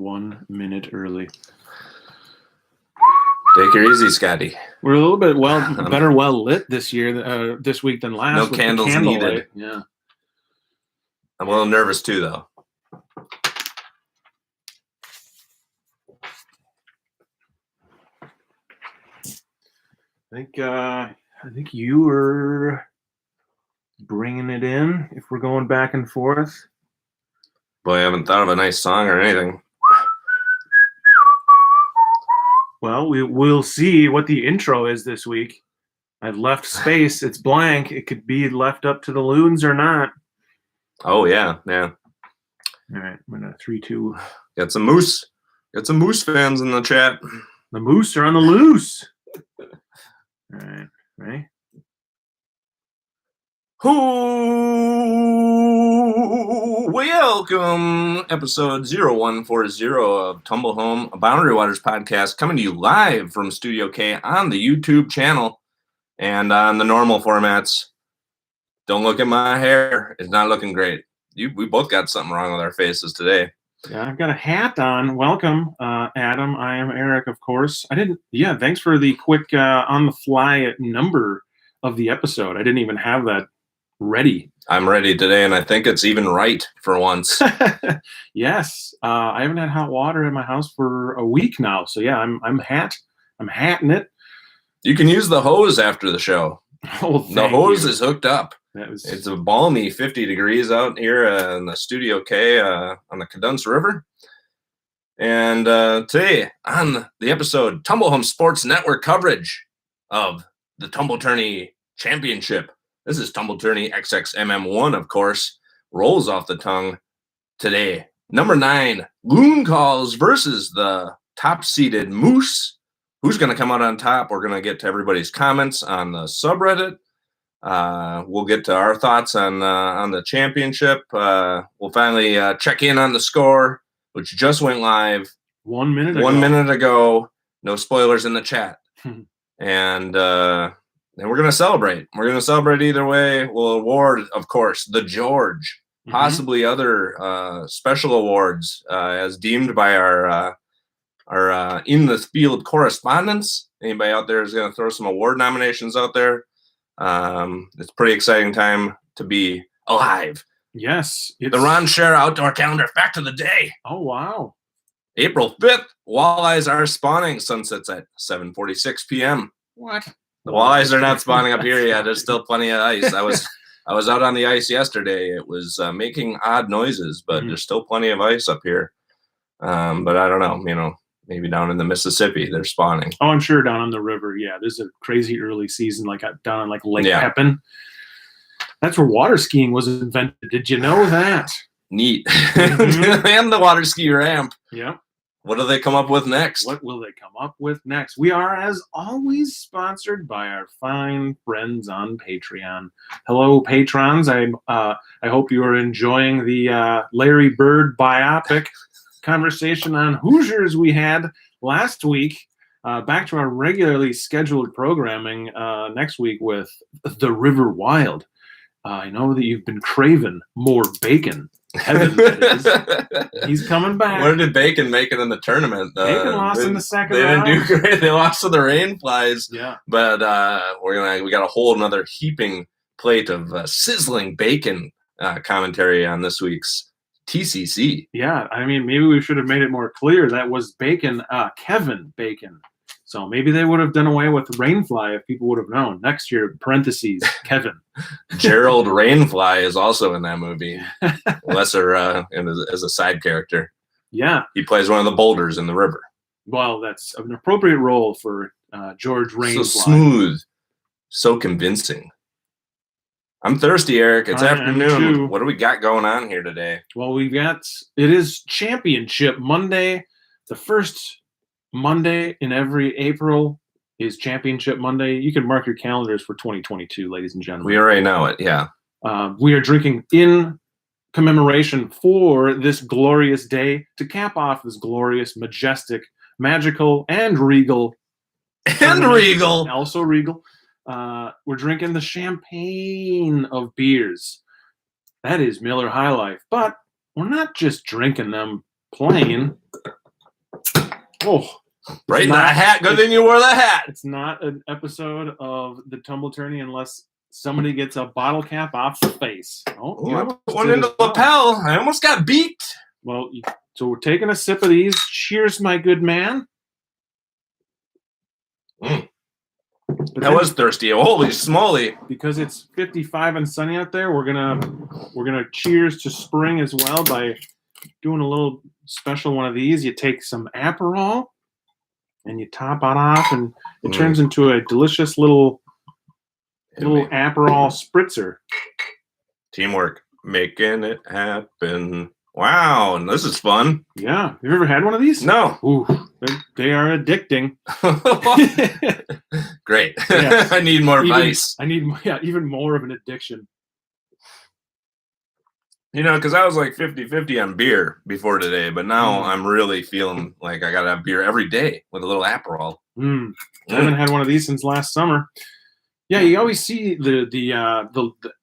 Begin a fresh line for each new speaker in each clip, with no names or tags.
1 minute early.
Take her easy, Scotty.
We're a little bit better well lit this year, this week than last.
No
with
candles
the candlelight.
needed.
Yeah.
I'm a little nervous too, though.
I think you were bringing it in. If we're going back and forth.
Boy, I haven't thought of a nice song or anything.
Well, we'll see what the intro is this week. I've left space. It's blank. It could be left up to the loons or not.
Oh, yeah.
All right. I'm going to 3, 2.
Got some Moose. Got some Moose fans in the chat.
The Moose are on the loose. All right. Ready?
Welcome, episode 0140 of Tumble Home, a Boundary Waters podcast, coming to you live from Studio K on the YouTube channel and on the normal formats. Don't look at my hair. It's not looking great. We both got something wrong with our faces today.
Yeah, I've got a hat on. Welcome, Adam. I am Eric, of course. Thanks for the quick on-the-fly number of the episode. I didn't even have that ready.
I'm ready today, and I think it's even right for once.
Yes. I haven't had hot water in my house for a week now. So, yeah, I'm hatting it.
You can use the hose after the show.
Oh,
the hose is hooked up.
It's
a balmy 50 degrees out here in the Studio K on the Cadence River. And today on the episode, Tumble Home Sports Network coverage of the Tumble Tourney Championship. This is Tumble Tourney XXMM1, of course. Rolls off the tongue today. Number 9, Loon Calls versus the top-seeded Moose. Who's going to come out on top? We're going to get to everybody's comments on the subreddit. We'll get to our thoughts on the championship. We'll finally check in on the score, which just went live
1 minute ago.
1 minute ago. No spoilers in the chat. And we're going to celebrate. We're going to celebrate either way. We'll award, of course, the George, possibly other special awards as deemed by our in the field correspondents. Anybody out there is going to throw some award nominations out there. It's a pretty exciting time to be alive.
Yes.
The Ron Scherer Outdoor Calendar Fact of the Day.
Oh, wow.
April 5th, walleyes are spawning. Sunsets at 7:46 p.m.
What?
The walleyes are not spawning up here yet. There's still plenty of ice. I was out on the ice yesterday. It was making odd noises, but there's still plenty of ice up here. But I don't know, maybe down in the Mississippi, they're spawning.
Oh, I'm sure down on the river. Yeah, there's a crazy early season, like down on Lake Pepin. That's where water skiing was invented. Did you know that?
Neat. And the water ski ramp.
Yeah.
What do they come up with next?
What will they come up with next? We are, as always, sponsored by our fine friends on Patreon. Hello, patrons. I hope you are enjoying the Larry Bird biopic conversation on Hoosiers we had last week. Back to our regularly scheduled programming next week with The River Wild. I know that you've been craving more bacon. Heaven, that is. He's coming back.
Where did Bacon make it in the tournament?
Bacon lost in the second
round. They
round.
didn't do great. They lost to the Rainflies.
Yeah.
But we got a whole another heaping plate of sizzling bacon commentary on this week's TCC.
Yeah, I mean, maybe we should have made it more clear. That was Bacon, Kevin Bacon. So maybe they would have done away with Rainfly if people would have known. Next year, parentheses, Kevin.
Gerald Rainfly is also in that movie. Lesser as a side character.
Yeah.
He plays one of the boulders in the river.
Well, that's an appropriate role for George Rainfly.
So smooth. So convincing. I'm thirsty, Eric. It's afternoon. What do we got going on here today?
Well, it is Championship Monday. The first Monday in every April is Championship Monday. You can mark your calendars for 2022, ladies and gentlemen.
We already know it, yeah.
We are drinking in commemoration for this glorious day to cap off this glorious, majestic, magical, and regal.
And regal.
Also regal. We're drinking the champagne of beers. That is Miller High Life. But we're not just drinking them plain. Oh,
right in the hat. Good thing you wore the hat.
It's not an episode of the Tumble Tourney unless somebody gets a bottle cap off the face. Oh,
I put one in the lapel. I almost got beaked.
Well, so we're taking a sip of these. Cheers, my good man.
That was thirsty. Holy smoly!
Because it's 55 and sunny out there, we're gonna cheers to spring as well by doing a little special one of these. You take some Aperol and you top it off, and it turns into a delicious little Aperol spritzer.
Teamwork, making it happen. Wow, and this is fun.
Yeah, have you ever had one of these?
No.
Ooh, they are addicting.
Great.
Yeah.
I need more vice.
I need even more of an addiction.
Because I was like 50-50 on beer before today, but now I'm really feeling like I got to have beer every day with a little Aperol.
I haven't had one of these since last summer. Yeah, you always see the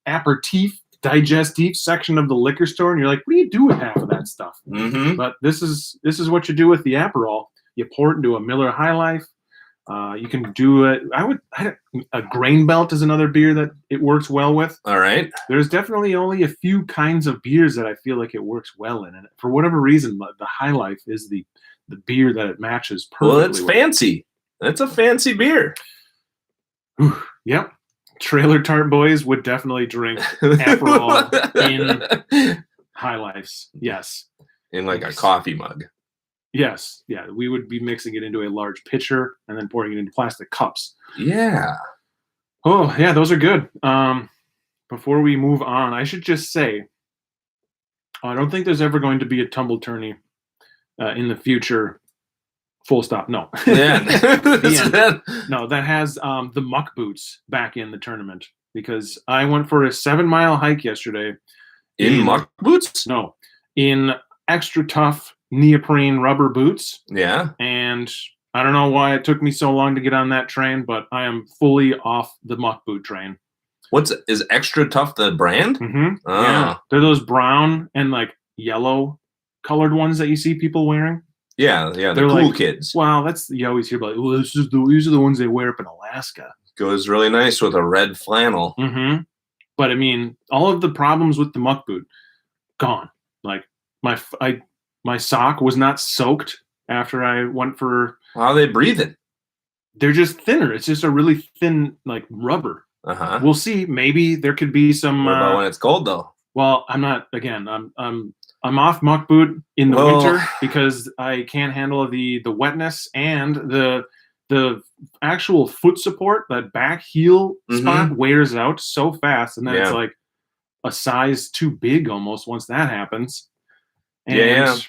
aperitif, digestif section of the liquor store, and you're like, what do you do with half of that stuff?
Mm-hmm.
But this is what you do with the Aperol. You pour it into a Miller High Life. You can do it. A Grain Belt is another beer that it works well with.
All right.
There's definitely only a few kinds of beers that I feel like it works well in. And for whatever reason, the High Life is the beer that it matches perfectly.
Well, it's fancy. That's a fancy beer.
Yep. Trailer Tart Boys would definitely drink Aperol in High Lifes. Yes.
In like a coffee mug.
Yes. Yeah. We would be mixing it into a large pitcher and then pouring it into plastic cups.
Yeah.
Oh, yeah. Those are good. Before we move on, I should just say, I don't think there's ever going to be a Tumble Tourney in the future. Full stop. No.
Yeah.
No, that has the muck boots back in the tournament because I went for a 7-mile hike yesterday.
In muck boots?
No, in extra tough neoprene rubber boots.
Yeah.
And I don't know why it took me so long to get on that train, but I am fully off the muck boot train.
Is Extra Tough the brand?
Mm-hmm.
Oh.
Yeah. They're those brown and like yellow colored ones that you see people wearing.
Yeah, the
They're
cool
like,
kids.
Wow, you always hear about, well, these are the ones they wear up in Alaska.
Goes really nice with a red flannel.
Mm-hmm. But I mean, all of the problems with the muck boot, gone. Like my sock was not soaked after I went for.
How are they breathing?
They're just thinner. It's just a really thin like rubber.
Uh-huh.
We'll see. Maybe there could be some.
What about when it's cold though?
Well, I'm not. Again, I'm off muck boot in the winter because I can't handle the wetness and the actual foot support. That back heel spot wears out so fast, and then it's like a size too big almost once that happens. And,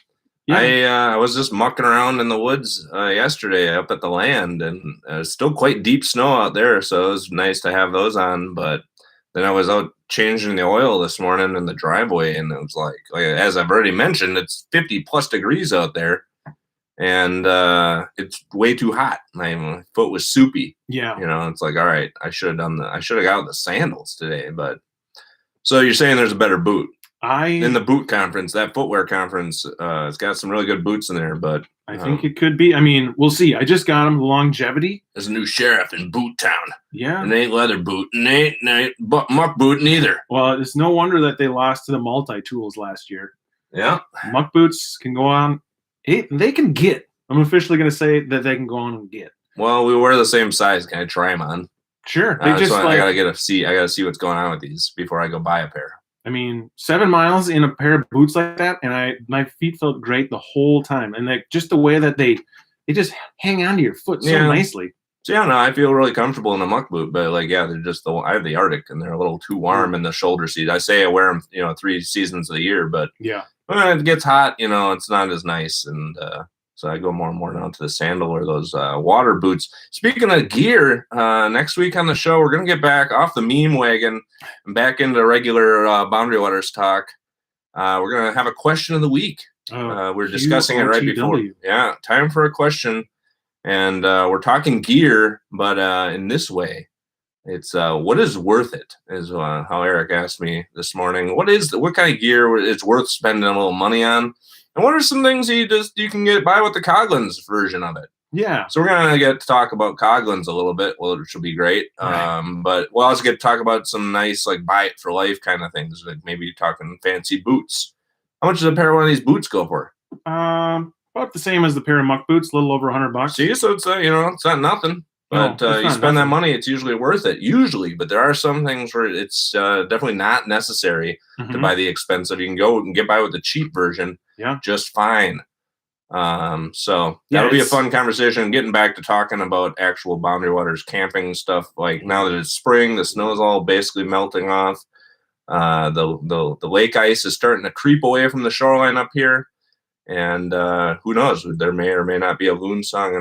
I was just mucking around in the woods yesterday up at the land, and it's still quite deep snow out there, so it was nice to have those on. But then I was out changing the oil this morning in the driveway, and it was like as I've already mentioned, it's 50+ degrees out there, and it's way too hot. My foot was soupy. Yeah, it's like, all right, I should have got the sandals today. But so you're saying there's a better boot? In the boot conference, that footwear conference, it's got some really good boots in there, but
I think it could be. I mean, we'll see. I just got them, the longevity.
There's a new sheriff in Boot Town.
Yeah.
And they ain't leather boot, and they ain't muck booting either.
Well, it's no wonder that they lost to the multi-tools last year.
Yeah.
Muck boots can go on. They can get. I'm officially going to say that they can go on and get.
Well, we wear the same size. Can I try them on?
Sure.
I gotta see what's going on with these before I go buy a pair.
I mean, 7 miles in a pair of boots like that, and my feet felt great the whole time. And like just the way that they just hang onto your foot so nicely.
So yeah, no, I feel really comfortable in a muck boot, but like, yeah, they're just I have the Arctic, and they're a little too warm in the shoulder seat. I say I wear them, 3 seasons of the year, but when it gets hot, it's not as nice, and so I go more and more down to the sandal or those water boots. Speaking of gear, next week on the show, we're going to get back off the meme wagon and back into regular Boundary Waters talk. We're going to have a question of the week. We're discussing it right before. Yeah, time for a question. And we're talking gear, but in this way. It's what is worth it is how Eric asked me this morning. What kind of gear is worth spending a little money on? And what are some things you can get by with the Coghlan's version of it?
Yeah.
So we're gonna get to talk about Coghlan's a little bit, which will be great.
Right.
But we'll also get to talk about some nice like buy it for life kind of things, like maybe talking fancy boots. How much does a pair of one of these boots go for?
About the same as the pair of muck boots, a little over $100.
See, so it's it's not nothing. But
No, it's
you
not
spend that
nothing.
money, it's usually worth it. Usually, but there are some things where it's definitely not necessary to
Mhm.
buy the expensive. You can go and get by with the cheap version,
Yeah.
just fine. So
Yeah,
that'll be a
it's-
fun conversation. Getting back to talking about actual Boundary Waters camping stuff. Like now that it's spring, the snow is all basically melting off. The lake ice is starting to creep away from the shoreline up here, and who knows? There may or may not be a loon song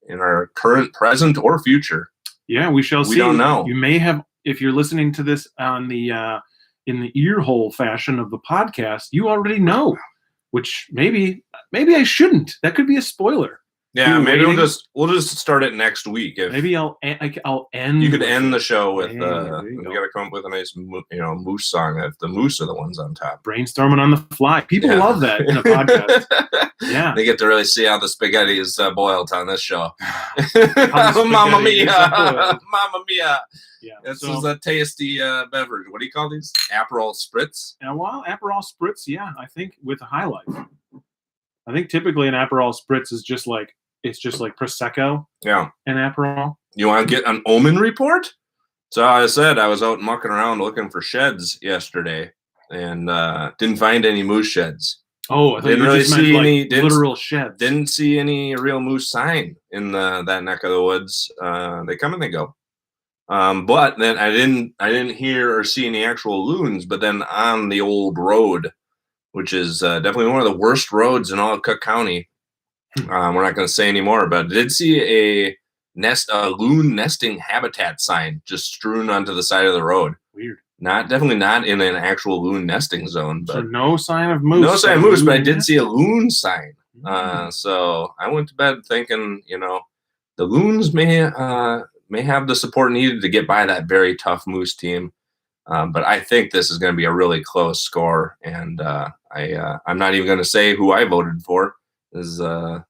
in our current, present, or future.
Yeah, we shall see.
We don't know.
You may have, if you're listening to this on the in the ear hole fashion of the podcast, you already know. Which maybe I shouldn't. That could be a spoiler.
Yeah,
You're
maybe
waiting.
we'll just start it next week. If
Maybe I'll end.
you could
with
end
it.
the show with
Hey,
we
there you
got
go.
to come up with a nice moose song. If the moose are the ones on top.
Brainstorming on the fly. People
Yeah.
love that in a podcast. Yeah.
They get to really see how the spaghetti is boiled on this show.
spaghetti
Mamma
is
mia!
boiled.
Mamma mia!
Yeah.
This
So,
is a tasty beverage. What do you call these? Aperol spritz?
and while Aperol Spritz, yeah, I think with a high life. I think typically an Aperol Spritz is just like Prosecco
Yeah.
and Aperol.
You want to get an omen report? So I said I was out mucking around looking for sheds yesterday, and didn't find any moose sheds.
Oh, I thought
Didn't
you
really
just meant
see
like
any- didn't-
literal sheds.
Didn't see any real moose sign in that neck of the woods. They come and they go. But then I didn't hear or see any actual loons. But then on the old road, which is definitely one of the worst roads in all of Cook County, we're not going to say anymore. But I did see a loon nesting habitat sign just strewn onto the side of the road.
Weird.
Definitely not in an actual loon nesting zone. But
So no sign of moose.
no sign of moose, but I did
Loon
see a loon sign.
nesting?
So I went to bed thinking, the loons may have the support needed to get by that very tough moose team. But I think this is going to be a really close score, and I'm not even going to say who I voted for. It was a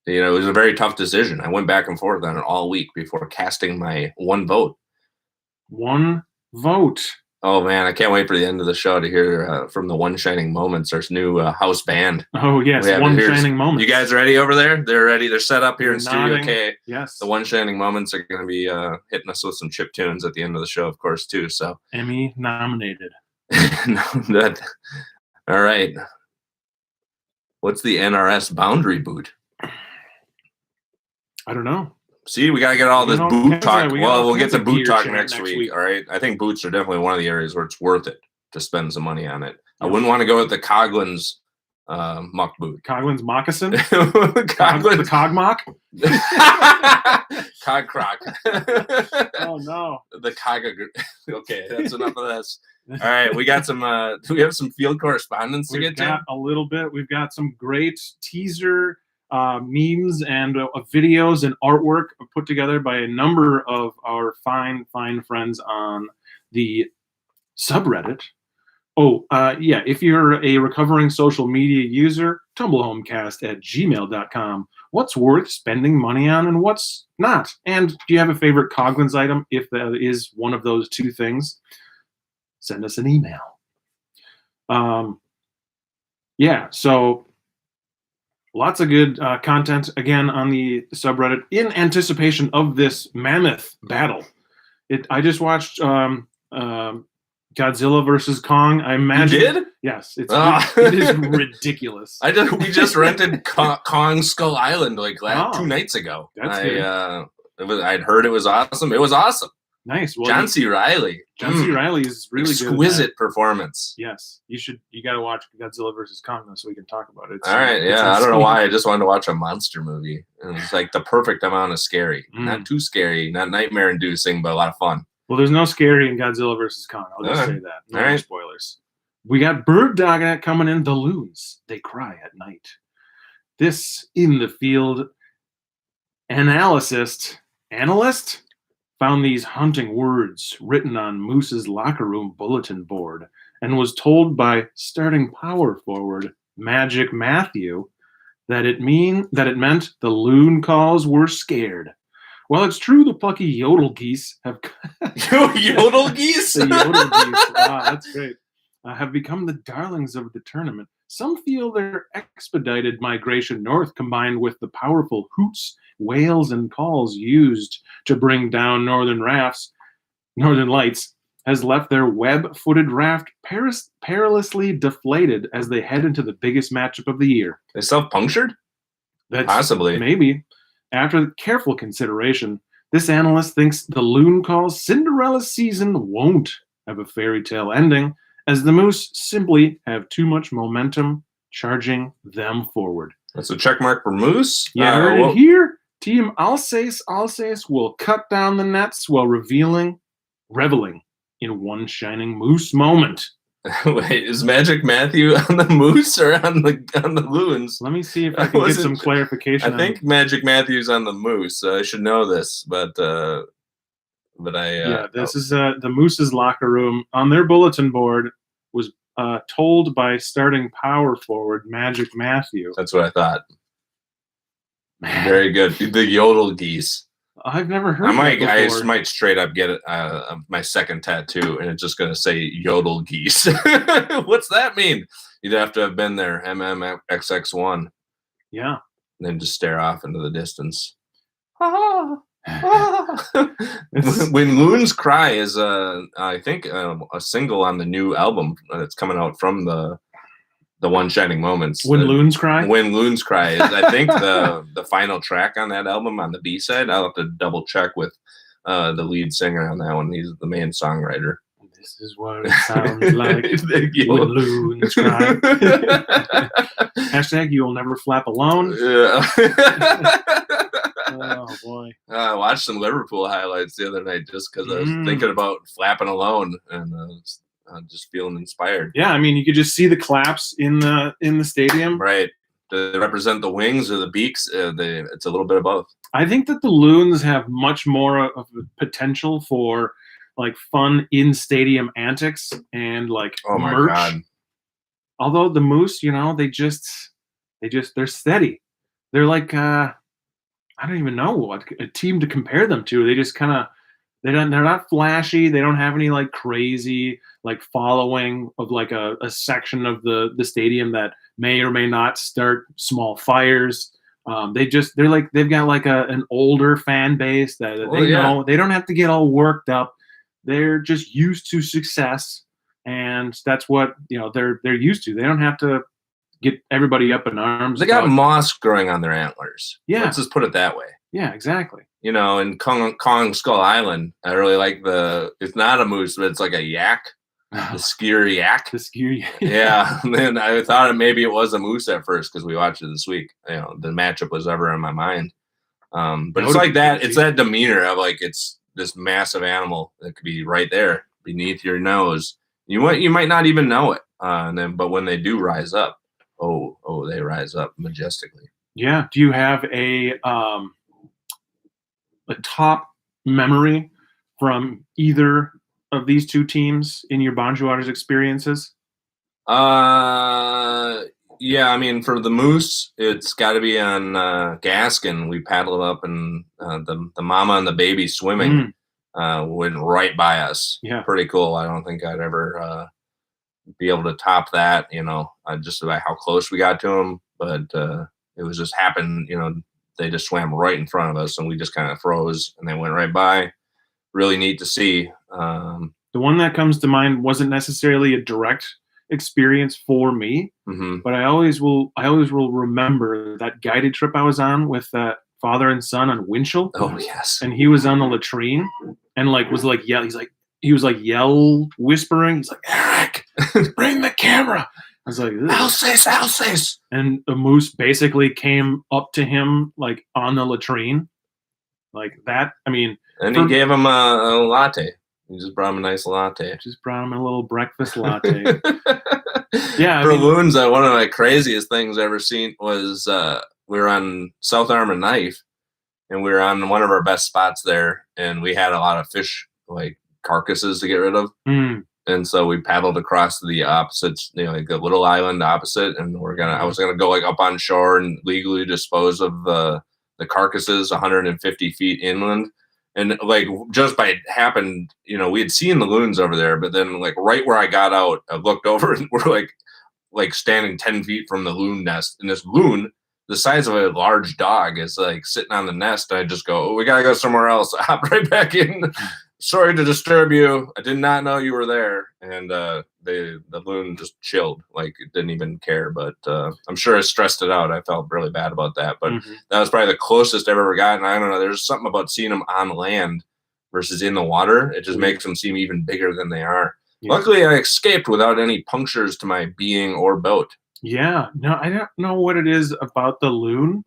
very tough decision. I went back and forth on it all week before casting my one vote.
One vote.
Oh man, I can't wait for the end of the show to hear from the One Shining Moments, our new house band.
Oh yes, One Shining Moment.
You guys ready over there? They're ready. They're set up here
They're
in Studio
nodding.
K.
Yes.
The One Shining Moments are going to be hitting us with some chip tunes at the end of the show, of course, too. So
Emmy nominated.
All right. What's the NRS boundary boot?
I don't know.
See, we got to get all this boot talk. We'll get
the
the boot
gear
talk
chat
next week. All right. I think boots are definitely one of the areas where it's worth it to spend some money on it. I wouldn't want to go with the Coghlan's muck boot.
Coghlan's moccasin?
Coghlan's.
The Cog mock?
Cog croc.
Oh no.
The Cog. Okay, that's enough of this. All right, we got some. Do we have some field correspondence to get to?
A little bit. We've got some great teaser memes and videos and artwork put together by a number of our fine friends on the subreddit. Oh, yeah, if you're a recovering social media user, tumblehomecast@gmail.com. What's worth spending money on and what's not? And do you have a favorite Coghlan's item? If that is one of those two things, send us an email. Yeah, so lots of good content, again, on the subreddit in anticipation of this mammoth battle. I just watched Godzilla versus Kong. I imagine.
You did?
Yes. It is ridiculous.
We just rented Kong Skull Island like 2 nights ago.
That's
I'd heard it was awesome. It was awesome.
Nice. Well,
John C. Reilly.
John C. Reilly is really good.
Exquisite performance.
Yes. You got to watch Godzilla versus Kong though, so we can talk about it.
All right. Yeah. I don't know why. I just wanted to watch a monster movie. It was like the perfect amount of scary. Not too scary, not nightmare inducing, but a lot of fun.
Well, there's no scary in Godzilla versus Kong. I'll just say that. No more spoilers. We got Bird Dognet coming in. The loons, they cry at night. This in the field analyst found these haunting words written on Moose's locker room bulletin board and was told by starting power forward Magic Matthew that it meant the loon calls were scared. Well, it's true the plucky yodel geese have
Yodel geese?
the yodel geese. Wow, that's great. Have become the darlings of the tournament. Some feel their expedited migration north, combined with the powerful hoots, wails, and calls used to bring down northern lights, has left their web-footed raft perilously deflated as they head into the biggest matchup of the year.
They self-punctured?
That's
Possibly.
maybe. After careful consideration, this analyst thinks the loon calls Cinderella season won't have a fairy tale ending, as the Moose simply have too much momentum charging them forward.
That's a check mark for Moose.
You heard it here. Team Alsace will cut down the nets while reveling in one shining Moose moment.
Wait, is Magic Matthew on the Moose or on the Loons?
Let me see if I can get some clarification.
I think Magic Matthew's on the Moose. I should know this, but I
this is the Moose's locker room. On their bulletin board was told by starting power forward Magic Matthew.
That's what I thought.
Man,
very good. The yodel geese.
I've never heard.
I might straight up get it. My second tattoo, and it's just gonna say yodel geese. What's that mean? You'd have to have been there. MMXX1.
Yeah.
And then just stare off into the distance. When Loons Cry is I think a single on the new album that's coming out from the One Shining Moments.
When Loons Cry?
When Loons Cry is, I think, the final track on that album on the B-side. I'll have to double check with the lead singer on that one. He's the main songwriter.
This is what it sounds like when loons cry. Hashtag you'll never flap alone.
Yeah.
Oh, boy.
I watched some Liverpool highlights the other night just because I was thinking about flapping alone and just feeling inspired.
Yeah, I mean, you could just see the claps in the stadium.
Right. Do they represent the wings or the beaks? It's a little bit of both. I
think that the Loons have much more of a potential for like fun in stadium antics and like merch. God. Although the Moose, they're steady. They're like I don't even know what a team to compare them to. They just kind of they're not flashy. They don't have any like crazy like following of like a section of the stadium that may or may not start small fires. They've got like an older fan base that know they don't have to get all worked up. They're just used to success, and that's what they're used to. They don't have to get everybody up in arms.
They got moss growing on their antlers.
Yeah,
let's just put it that way.
Yeah, exactly.
In Kong Skull Island, I really like it's not a moose, but it's like a yak. The skier yak.
The skier yak.
Yeah. And then I thought maybe it was a moose at first because we watched it this week. The matchup was ever in my mind. But it's like that. It's that demeanor of like it's this massive animal that could be right there beneath your nose. You might not even know it. But when they do rise up, they rise up majestically.
Yeah. Do you have a top memory from either of these two teams in your Bonjour Waters experiences?
Yeah, I mean, for the Moose, it's got to be on Gaskin. We paddled up, and the mama and the baby swimming went right by us.
Yeah,
pretty cool. I don't think I'd ever be able to top that. Just about how close we got to them, but it was just happened. They just swam right in front of us, and we just kind of froze, and they went right by. Really neat to see.
The one that comes to mind wasn't necessarily a direct experience for me, but I always will remember that guided trip I was on with that father and son on Winchell.
Oh yes.
And he was on the latrine and he was yell whispering. He's like, Eric, bring the camera. I was like, Alsace. And a moose basically came up to him like on the latrine. Like that. I mean,
and he gave him a latte. He just brought him a nice latte.
Just brought him a little breakfast latte. Yeah.
For Loons, one of my craziest things I ever seen was we were on South Arm and Knife, and we were on one of our best spots there, and we had a lot of fish like carcasses to get rid of. And so we paddled across to the opposite, like a little island opposite, and I was gonna go like up on shore and legally dispose of the carcasses 150 feet inland. And like just by it happened, we had seen the loons over there, but then like right where I got out, I looked over and we're like standing 10 feet from the loon nest, and this loon, the size of a large dog, is like sitting on the nest. And I just go, oh, we gotta go somewhere else. I hop right back in. Sorry to disturb you. I did not know you were there. And the loon just chilled, like it didn't even care. But I'm sure I stressed it out. I felt really bad about that. But that was probably the closest I've ever gotten. I don't know. There's something about seeing them on land versus in the water. It just makes them seem even bigger than they are. Yeah. Luckily, I escaped without any punctures to my being or boat.
Yeah. No, I don't know what it is about the loon,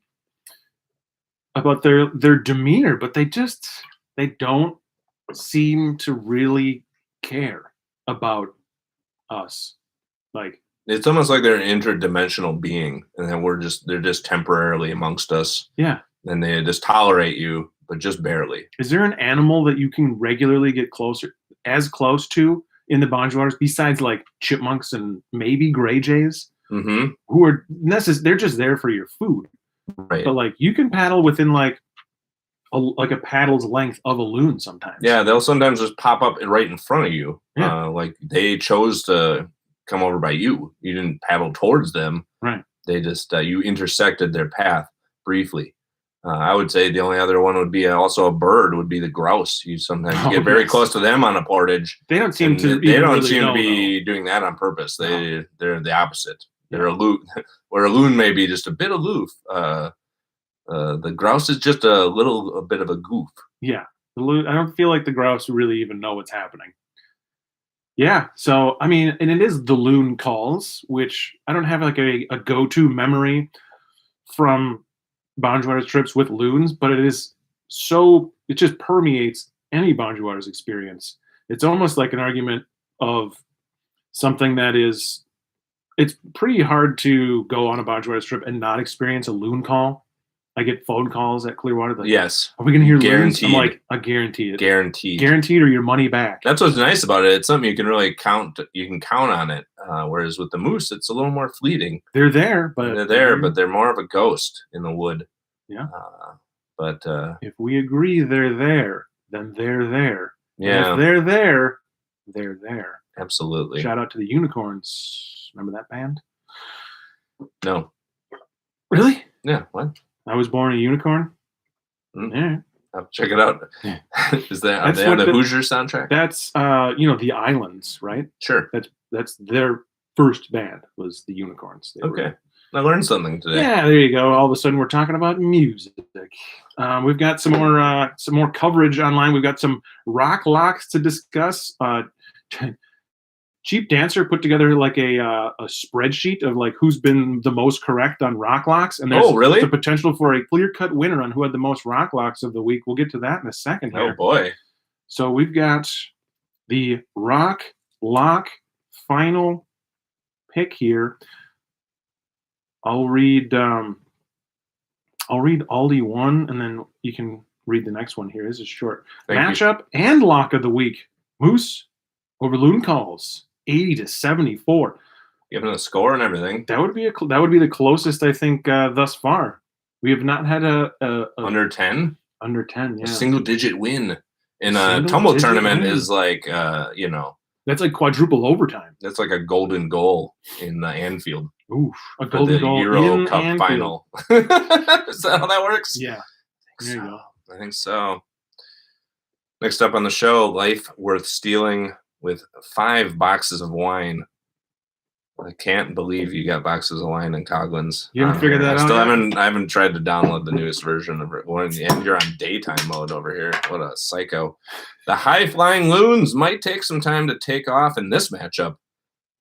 about their demeanor, but they don't seem to really care about us. Like,
it's almost like they're an interdimensional being, and then they're just temporarily amongst us.
Yeah.
And they just tolerate you, but just barely.
Is there an animal that you can regularly get as close to in the Bonge waters besides like chipmunks and maybe gray jays?
Mm-hmm.
Who are they're just there for your food.
Right.
But like you can paddle within like a paddle's length of a loon sometimes.
Yeah, they'll sometimes just pop up right in front of you. Yeah. Like they chose to come over by you. You didn't paddle towards them.
Right.
They just you intersected their path briefly. I would say the only other one would be also a bird. Would be the grouse. You sometimes get very close to them on a portage.
They don't seem to.
They don't seem to be doing that on purpose. They're the opposite. They're aloof, where a loon may be just a bit aloof. The grouse is just a bit of a goof.
Yeah, I don't feel like the grouse really even know what's happening. Yeah, so I mean, and it is the loon calls, which I don't have like a go-to memory from Bonge Waters trips with loons, but it just permeates any Bonge Waters experience. It's almost like an argument of something that it's pretty hard to go on a Bonge Waters trip and not experience a loon call. I get phone calls at Clearwater. Like,
yes.
Are we going to hear
guaranteed?
Loons? I'm like, I guarantee it.
Guaranteed.
Guaranteed or your money back.
That's what's nice about it. It's something you can really count. You can count on it. Whereas with the moose, it's a little more fleeting.
They're there, but
they're more of a ghost in the wood.
Yeah.
But
if we agree they're there, then they're there.
Yeah.
And if they're there, they're there.
Absolutely.
Shout out to the Unicorns. Remember that band?
No.
Really?
Yeah. What?
I Was Born a Unicorn.
Yeah. I'll check it out. Yeah. Are they on the Hoosier soundtrack?
That's the Islands, right?
Sure.
That's their first band was the Unicorns.
Okay. I learned something today.
Yeah, there you go. All of a sudden we're talking about music. We've got some more coverage online. We've got some rock locks to discuss. Cheap Dancer put together like a spreadsheet of like who's been the most correct on rock locks, and there's the potential for a clear-cut winner on who had the most rock locks of the week. We'll get to that in a second here.
Oh boy!
So we've got the rock lock final pick here. I'll read Aldi 1, and then you can read the next one here. This is short. Matchup and lock of the week: Moose over Loon Calls. 80-74.
Given the score and everything,
that would be the closest I think thus far. We have not had a
under 10.
Under 10, yeah.
A single-digit win in a Tumble tournament is like
that's like quadruple overtime.
That's like a golden goal in Anfield.
Oof, a golden goal
Euro
in
Cup
Anfield.
final. Is that how that works?
Yeah. There you go.
I think so. Next up on the show, Life Worth Stealing with 5 boxes of wine. I can't believe you got boxes of wine in Coghlan's.
You haven't figured that out?
I haven't tried to download the newest version of it. And you're on daytime mode over here. What a psycho. The high-flying loons might take some time to take off in this matchup,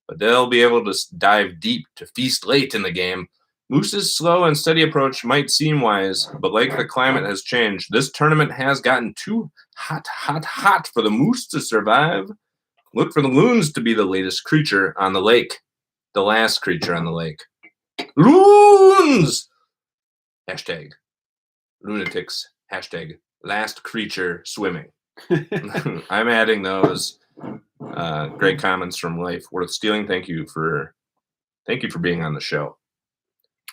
but they'll be able to dive deep to feast late in the game. Moose's slow and steady approach might seem wise, but like the climate has changed, this tournament has gotten too hot for the moose to survive. Look for the loons to be the latest creature on the lake. The last creature on the lake. Loons! Hashtag lunatics. Hashtag last creature swimming. I'm adding those Great comments from Life Worth Stealing. Thank you for being on the show.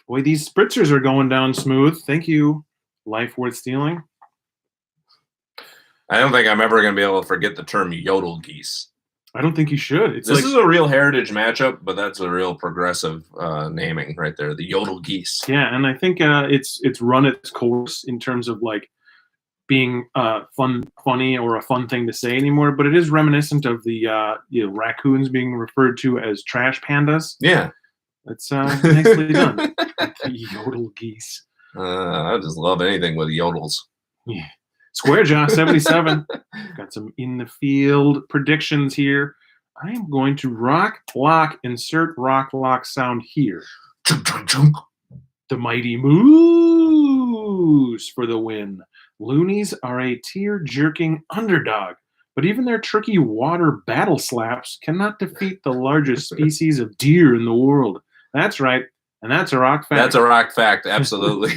Boy, these spritzers are going down smooth. Thank you, Life Worth Stealing.
I don't think I'm ever going to be able to forget the term yodel geese.
I don't think you should.
This is a real heritage matchup, but that's a real progressive naming right there. The yodel geese.
Yeah, and I think it's run its course in terms of like being funny or a fun thing to say anymore. But it is reminiscent of the raccoons being referred to as trash pandas.
Yeah,
that's nicely done. The yodel geese.
I just love anything with yodels.
Yeah. Square Jaw 77. Got some in the field predictions here. I am going to rock, lock, insert rock, lock sound here. The Mighty Moose for the win. Loonies are a tear-jerking underdog, but even their tricky water battle slaps cannot defeat the largest species of deer in the world. That's right, and that's a rock fact.
That's a rock fact, absolutely.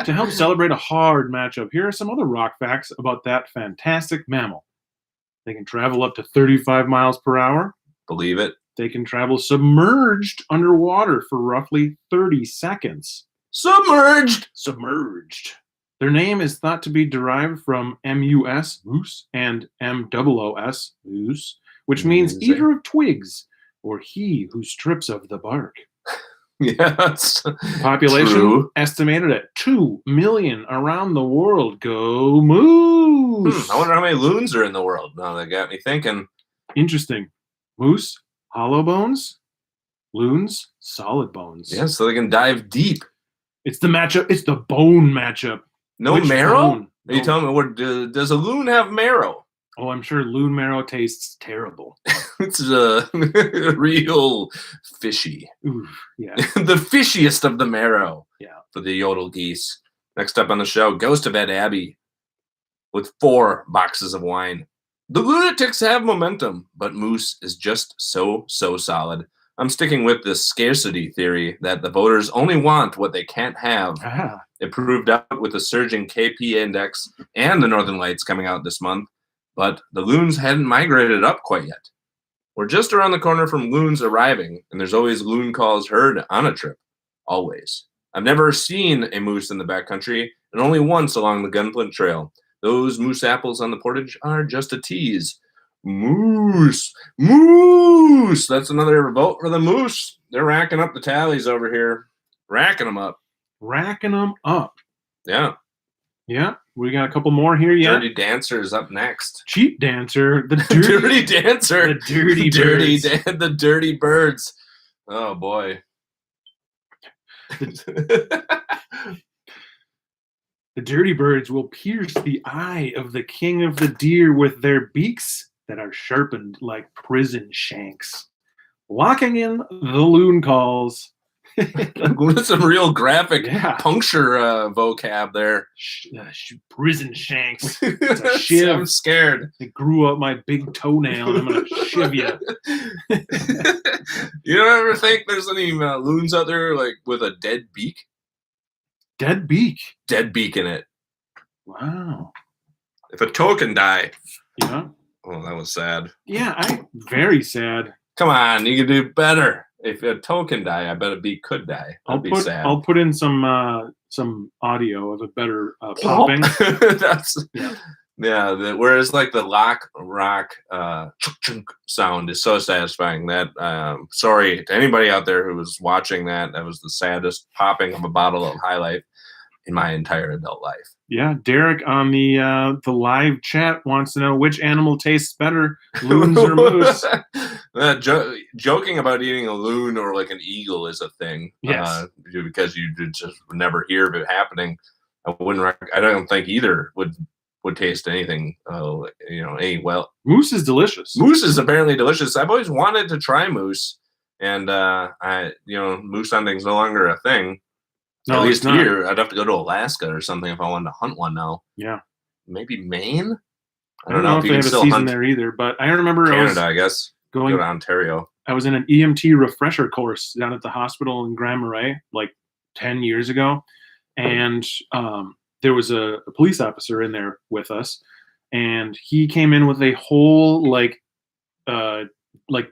To help celebrate a hard matchup, here are some other rock facts about that fantastic mammal. They can travel up to 35 miles per hour.
Believe it.
They can travel submerged underwater for roughly 30 seconds.
Submerged!
Submerged. Their name is thought to be derived from M-U-S, moose, and M-O-O-S, moose, which means eater of twigs, or he who strips of the bark.
Yes.
Population estimated at 2 million around the world. Go moose!
I wonder how many loons are in the world. Now that got me thinking.
Interesting. Moose, hollow bones. Loons, solid bones.
Yeah, so they can dive deep.
It's the matchup. It's the bone matchup.
No
Which
marrow?
Bone?
Are you telling me does a loon have marrow?
Oh, I'm sure loon marrow tastes terrible.
It's real fishy.
Oof, yeah.
The fishiest of the marrow.
Yeah.
For the yodel geese. Next up on the show, Ghost of Ed Abbey with 4 boxes of wine. The lunatics have momentum, but Moose is just so solid. I'm sticking with this scarcity theory that the voters only want what they can't have. It proved out with the surging KP index and the Northern Lights coming out this month, but the loons hadn't migrated up quite yet. We're just around the corner from loons arriving, and there's always loon calls heard on a trip. Always. I've never seen a moose in the backcountry, and only once along the Gunflint Trail. Those moose apples on the portage are just a tease. Moose! Moose! That's another vote for the moose. They're racking up the tallies over here. Racking them up.
Racking them up.
Yeah.
Yeah. We got a couple more here yet.
Dirty Dancer is up next.
Cheap Dancer. The
Dirty Dancer.
The Dirty Birds.
The Dirty Birds. Oh, boy.
The Dirty Birds will pierce the eye of the king of the deer with their beaks that are sharpened like prison shanks, locking in the loon calls.
Some real graphic puncture vocab there.
Prison shanks. It's a shiv.
I'm scared.
It grew up my big toenail and I'm going to shiv you.
You don't ever think there's any loons out there like with a dead beak?
Dead beak?
Dead beak in it.
Wow.
If a toe can die.
Yeah.
Oh, that was sad.
Yeah, very sad.
Come on, you can do better. If a toe can die, I bet a beak could die. That'd be sad.
I'll put in some audio of a better popping.
That's whereas like the rock sound is so satisfying that sorry to anybody out there who was watching that was the saddest popping of a bottle of High Life in my entire adult life.
Yeah, Derek on the live chat wants to know which animal tastes better, loons or moose.
Joking about eating a loon or like an eagle is a thing.
Yes.
Because you just never hear of it happening. I don't think either would taste anything.
Moose is delicious.
Moose is apparently delicious. I've always wanted to try moose, and moose hunting's no longer a thing.
No,
at least here, I'd have to go to Alaska or something if I wanted to hunt one now.
Yeah.
Maybe Maine?
I don't know if they have a season there either, but I remember
Canada, I guess. Go to Ontario.
I was in an EMT refresher course down at the hospital in Grand Marais like 10 years ago. And there was a police officer in there with us. and he came in with a whole like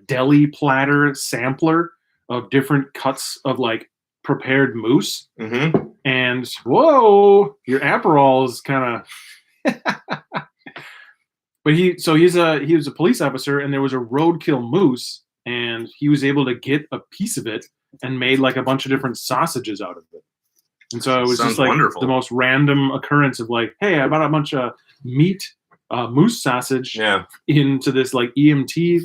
deli platter sampler of different cuts of like prepared moose.
Mm-hmm.
And whoa, your Aperol is kind of. But he was a police officer, and there was a roadkill moose, and he was able to get a piece of it and made like a bunch of different sausages out of it. And so it was
Sounds
just like
wonderful.
the most random occurrence of like, hey, I bought a bunch of meat, moose sausage into this like EMT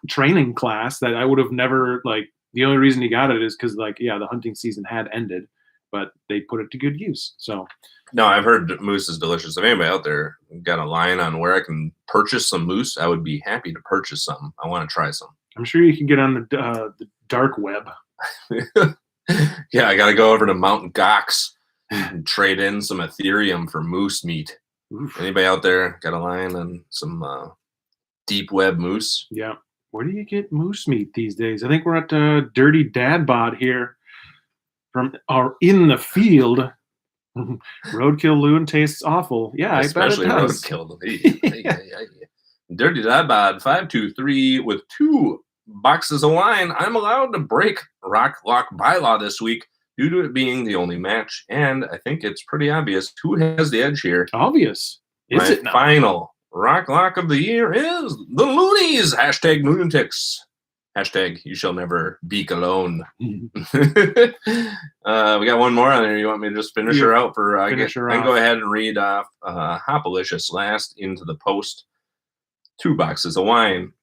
training class that I would have never like. The only reason he got it is because like, yeah, the hunting season had ended, but they put it to good use. So.
No, I've heard moose is delicious. If anybody out there got a line on where I can purchase some moose, I would be happy to purchase some. I want to try some.
I'm sure you can get on the dark web.
Yeah, I got to go over to Mount Gox and trade in some Ethereum for moose meat. Oof. Anybody out there got a line on some deep web moose?
Yeah. Where do you get moose meat these days? I think we're at Dirty Dad Bod here from our In the Field. Roadkill loon tastes awful. Yeah,
especially
I bet it does.
Roadkill. Dirty Dad Bod 523 with 2 boxes of wine. I'm allowed to break Rock Lock bylaw this week due to it being the only match, and I think it's pretty obvious who has the edge here.
Obvious.
Is it now? Final Rock Lock of the year is the Loonies. Hashtag Lunatics. Hashtag you shall never beak alone. We got one more on there. You want me to just finish her out for I can go ahead and read off Hopalicious last into the post. 2 boxes of wine.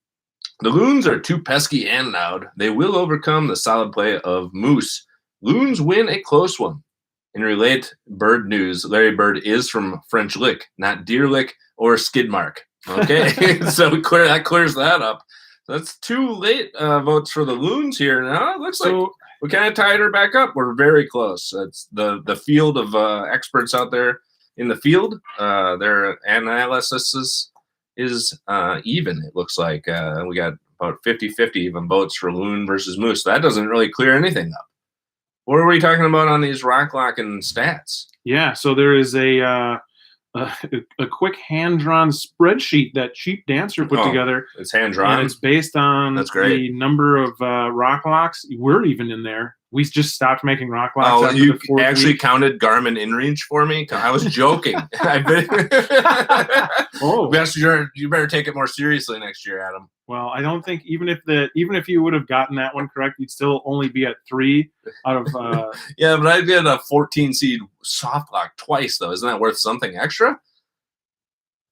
The Loons are too pesky and loud. They will overcome the solid play of Moose. Loons win a close one. In relate bird news, Larry Bird is from French Lick, not Deer Lick or Skidmark. Okay, so that clears that up. That's 2 late votes for the Loons here. Now it looks like we kind of tied her back up. We're very close. It's the field of experts out there in the field. Their analysis is even, it looks like. We got about 50-50 even votes for Loon versus Moose. That doesn't really clear anything up. What are we talking about on these rock locking stats?
Yeah, so there is a quick hand-drawn spreadsheet that Cheap Dancer put together.
It's hand-drawn?
And it's based on the number of rock locks. We're even in there. We just stopped making rock locks.
Oh, you actually counted Garmin InReach for me? I was joking.
Oh,
you better take it more seriously next year, Adam.
Well, I don't think even if you would have gotten that one correct, you'd still only be at 3 out of.
Yeah, but I did a 14 seed soft lock twice, though. Isn't that worth something extra?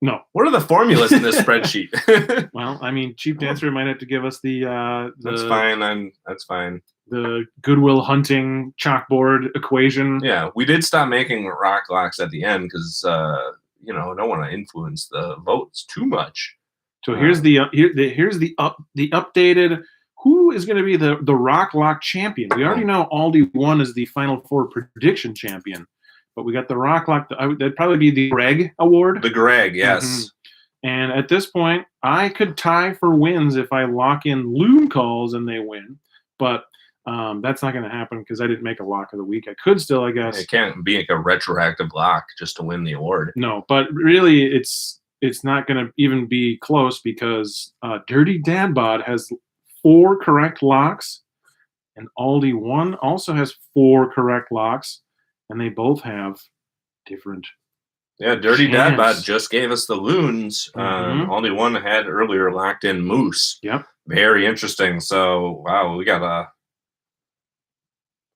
No.
What are the formulas in this spreadsheet?
Well, I mean, Cheap Dancer might have to give us the.
That's fine. That's fine.
The Goodwill Hunting chalkboard equation.
Yeah, we did stop making rock locks at the end because I don't want to influence the votes too much.
So here's the updated. Who is going to be the Rock Lock champion? We already know Aldi 1 is the Final Four prediction champion, but we got the Rock Lock. That'd probably be the Greg Award.
The Greg, yes.
Mm-hmm. And at this point, I could tie for wins if I lock in Loon calls and they win, but that's not going to happen because I didn't make a lock of the week. I could still, I guess.
It can't be like a retroactive lock just to win the award.
No, but really, it's not going to even be close because Dirty Dad Bod has 4 correct locks, and Aldi 1 also has 4 correct locks, and they both have different.
Yeah, Dirty Dad Bod just gave us the Loons. Aldi 1 had earlier locked in Moose.
Yep.
Very interesting. So, wow, we got a.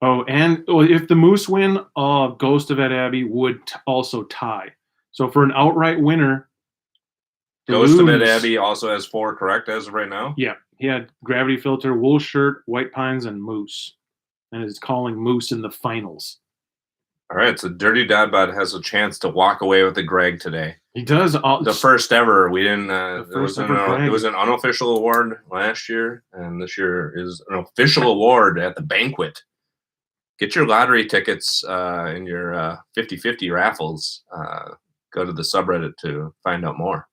Oh, and if the Moose win, Ghost of Ed Abbey would also tie. So for an outright winner,
Ghost of Ed Abbey also has 4 correct as of right now?
Yeah. He had Gravity Filter, Wool Shirt, White Pines, and Moose. And is calling Moose in the finals.
All right, so Dirty Dad Bod has a chance to walk away with the Greg today.
He does.
The first ever. We didn't. It was an unofficial award last year, and this year is an official award at the banquet. Get your lottery tickets in your 50-50 raffles. Go to the subreddit to find out more.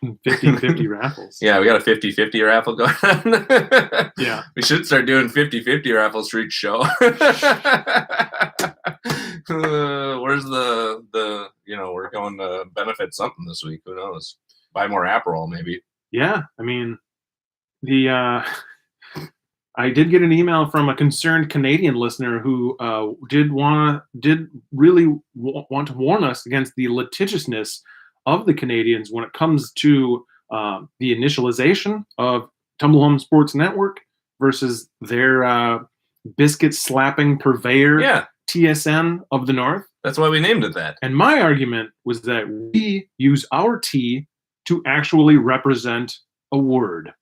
50-50 raffles.
Yeah, we got a 50-50 raffle going on.
Yeah.
We should start doing 50-50 raffles for each show. Where's the we're going to benefit something this week. Who knows? Buy more Aperol, maybe.
Yeah, I mean, the I did get an email from a concerned Canadian listener who did really want to warn us against the litigiousness of the Canadians when it comes to the initialization of Tumble Home Sports Network versus their biscuit slapping purveyor TSN of the North.
That's why we named it that.
And my argument was that we use our T to actually represent a word.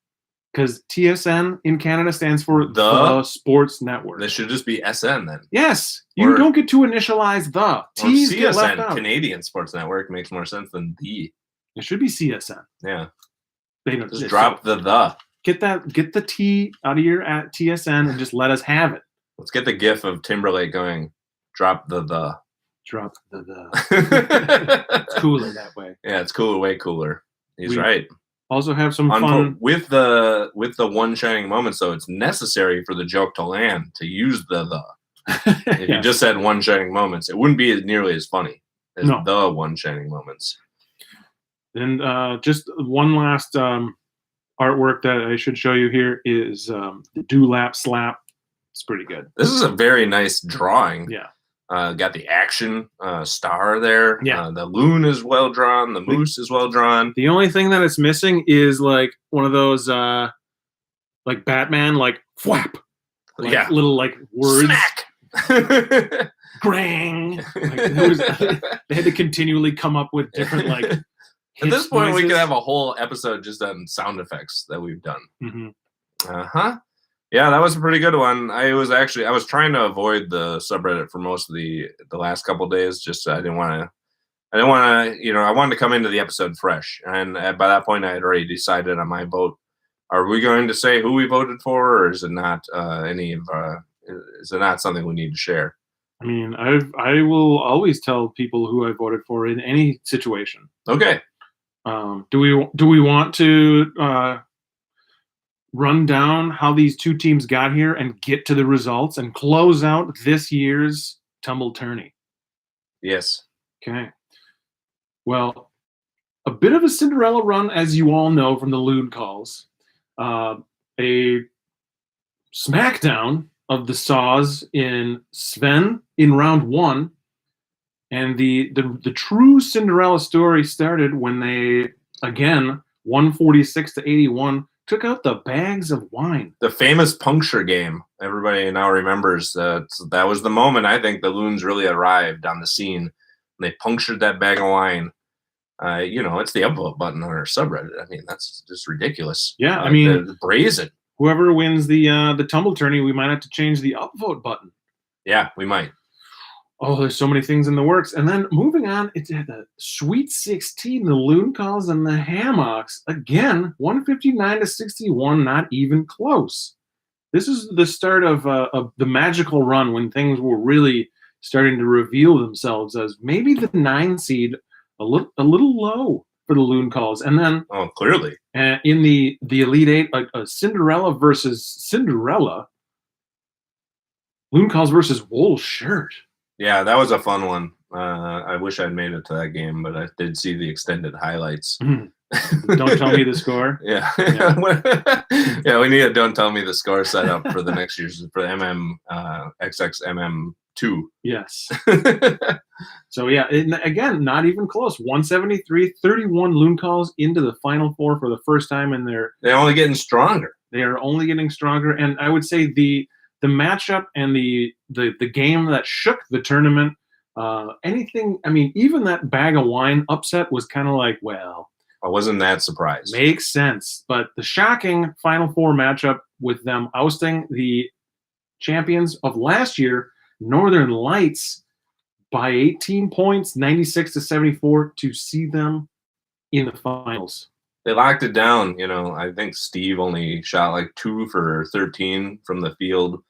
Because TSN in Canada stands for the Sports Network.
This should just be SN then.
Yes. You don't get to initialize the. T's get left out.
Canadian Sports Network makes more sense than the.
It should be CSN.
Yeah.
They don't
just drop the.
Get the T out of your at TSN and just let us have it.
Let's get the gif of Timberlake going, drop the.
Drop the. It's cooler that way.
Yeah, it's cooler, way cooler. He's right.
Also have some fun
with the one shining moment. So it's necessary for the joke to land to use the. If you just said one shining moments, it wouldn't be nearly as funny as the one shining moments.
And just one last artwork that I should show you here is the Dewlap Slap. It's pretty good.
This is a very nice drawing.
Yeah.
Got the action star there.
Yeah.
The loon is well drawn. The moose is well drawn.
The only thing that it's missing is like one of those like Batman, like whap. Like little like words.
Smack.
Grang. Like, they had to continually come up with different like.
At this point, we could have a whole episode just on sound effects that we've done.
Mm-hmm.
Yeah, that was a pretty good one. I was trying to avoid the subreddit for most of the last couple of days. Just I didn't want to. I wanted to come into the episode fresh, and by that point, I had already decided on my vote. Are we going to say who we voted for, or is it not is it not something we need to share?
I mean, I will always tell people who I voted for in any situation.
Okay.
Do we want to run down how these two teams got here and get to the results and close out this year's Tumble Tourney?
Yes.
Okay. Well, a bit of a Cinderella run, as you all know from the Loon calls. A smackdown of the Saws in Sven in round one. And the true Cinderella story started when they, again, 146-81, took out the bags of wine.
The famous puncture game. Everybody now remembers that was the moment I think the Loons really arrived on the scene. They punctured that bag of wine. It's the upvote button on our subreddit. I mean, that's just ridiculous.
Yeah, I mean,
the brazen.
Whoever wins the Tumble Tourney, we might have to change the upvote button.
Yeah, we might.
Oh, there's so many things in the works. And then moving on, it's at the Sweet 16, the Loon calls and the Hammocks. Again, 159-61, not even close. This is the start of the magical run when things were really starting to reveal themselves as maybe the 9 seed a little low for the Loon calls. And then
clearly.
In the Elite Eight, a Cinderella versus Cinderella, Loon calls versus Wool Shirt.
Yeah, that was a fun one. I wish I'd made it to that game, but I did see the extended highlights.
Don't tell me the score.
Yeah. Yeah, we need a don't tell me the score set up for the next year's for XXMM2.
Yes. So yeah, again, not even close. 173-31 Loon calls into the Final Four for the first time in their.
They're only getting stronger.
They are only getting stronger, and I would say the matchup and the game that shook the tournament. Even that bag of wine upset was kind of like, well,
I wasn't that surprised.
Makes sense. But the shocking Final Four matchup with them ousting the champions of last year, Northern Lights, by 18 points, 96-74, to see them in the finals.
They locked it down. I think Steve only shot like 2 for 13 from the field.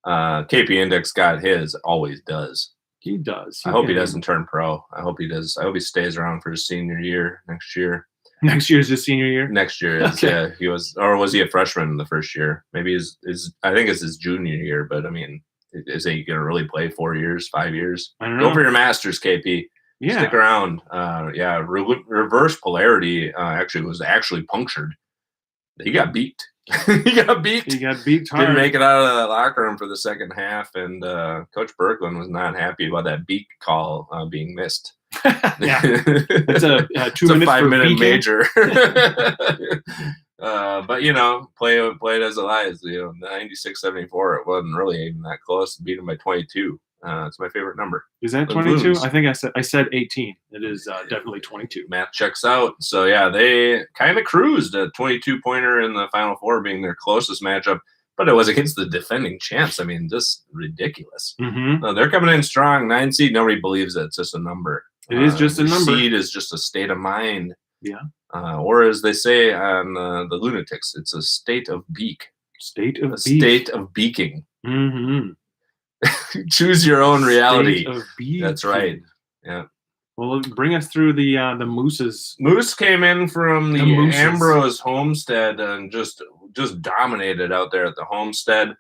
KP Index got his, always does.
He does.
I hope he doesn't turn pro. I hope he does. I hope he stays around for his senior year next year.
Next year is his senior year?
Next year is, yeah. He was, or was he a freshman in the first year? Maybe I think it's his junior year, but I mean, is he going to really play 4 years, 5 years?
I don't know.
Go for your masters, KP.
Yeah.
Stick around. Reverse polarity was actually punctured. He got beat. He got beat.
He got beat hard.
Didn't make it out of the locker room for the second half, and Coach Berkland was not happy about that beak call being missed.
Yeah, it's a 2
It's a
minutes
5-minute
for
major. But play it as it lies. 96-74. It wasn't really even that close. Beat him by 22. It's my favorite number.
Is that 22? I think I said 18. It is definitely 22.
Math checks out. So yeah, they kind of cruised a 22-pointer in the Final Four, being their closest matchup. But it was against the defending champs. I mean, just ridiculous.
Mm-hmm.
They're coming in strong. 9 seed. Nobody believes it. It's just a number.
It is just a number.
Seed is just a state of mind.
Yeah.
Or as they say on the Lunatics, it's a state of beak.
State of
beaking.
Mm-hmm.
Choose your own reality.
State of beaking.
That's right. Yeah.
Well, bring us through the Mooses.
Moose came in from the Ambrose Homestead and just dominated out there at the Homestead.